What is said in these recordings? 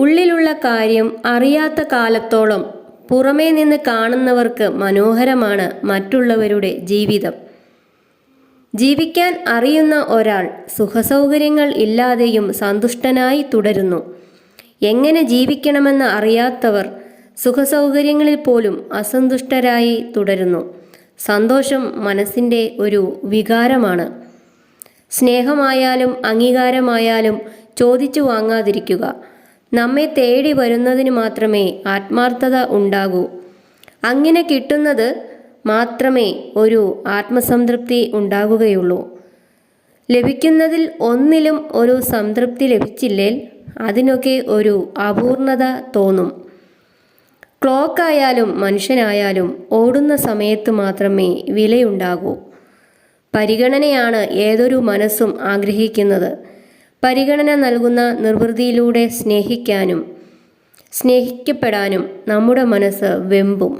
ഉള്ളിലുള്ള കാര്യം അറിയാത്ത കാലത്തോളം പുറമേ നിന്ന് കാണുന്നവർക്ക് മനോഹരമാണ് മറ്റുള്ളവരുടെ ജീവിതം. ജീവിക്കാൻ അറിയുന്ന ഒരാൾ സുഖസൗകര്യങ്ങൾ ഇല്ലാതെയും സന്തുഷ്ടനായി തുടരുന്നു. എങ്ങനെ ജീവിക്കണമെന്ന് അറിയാത്തവർ സുഖസൗകര്യങ്ങളിൽ പോലും അസന്തുഷ്ടരായി തുടരുന്നു. സന്തോഷം മനസ്സിൻ്റെ ഒരു വികാരമാണ്. സ്നേഹമായാലും അംഗീകാരമായാലും ചോദിച്ചു വാങ്ങാതിരിക്കുക. നമ്മെ തേടി വരുന്നതിന് മാത്രമേ ആത്മാർത്ഥത ഉണ്ടാകൂ. അങ്ങനെ കിട്ടുന്നത് മാത്രമേ ഒരു ആത്മസംതൃപ്തി ഉണ്ടാകുകയുള്ളൂ. ലഭിക്കുന്നതിൽ ഒന്നിലും ഒരു സംതൃപ്തി ലഭിച്ചില്ലേൽ അതിനൊക്കെ ഒരു അപൂർണത തോന്നും. ക്ലോക്കായാലും മനുഷ്യനായാലും ഓടുന്ന സമയത്ത് മാത്രമേ വിലയുണ്ടാകൂ. പരിഗണനയാണ് ഏതൊരു മനസ്സും ആഗ്രഹിക്കുന്നത്. പരിഗണന നൽകുന്ന നിർവൃതിയിലൂടെ സ്നേഹിക്കാനും സ്നേഹിക്കപ്പെടാനും നമ്മുടെ മനസ്സ് വെമ്പും.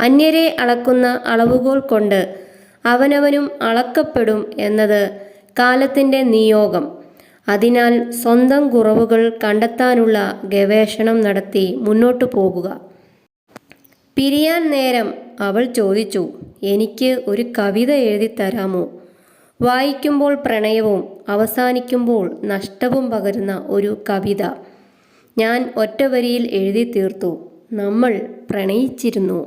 അന്യരെ അളക്കുന്ന അളവുകോൽ കൊണ്ട് അവനവനും അളക്കപ്പെടും എന്നത് കാലത്തിൻ്റെ നിയോഗം. അതിനാൽ സ്വന്തം കുറവുകൾ കണ്ടെത്താനുള്ള ഗവേഷണം നടത്തി മുന്നോട്ടു പോകുക. പിരിയാൻ നേരം അവൾ ചോദിച്ചു, എനിക്ക് ഒരു കവിത എഴുതി തരാമോ? വായിക്കുമ്പോൾ പ്രണയവും അവസാനിക്കുമ്പോൾ നഷ്ടവും പകരുന്ന ഒരു കവിത. ഞാൻ ഒറ്റ വരിയിൽ എഴുതി തീർത്തു. നമ്മൾ പ്രണയിച്ചിരുന്നു.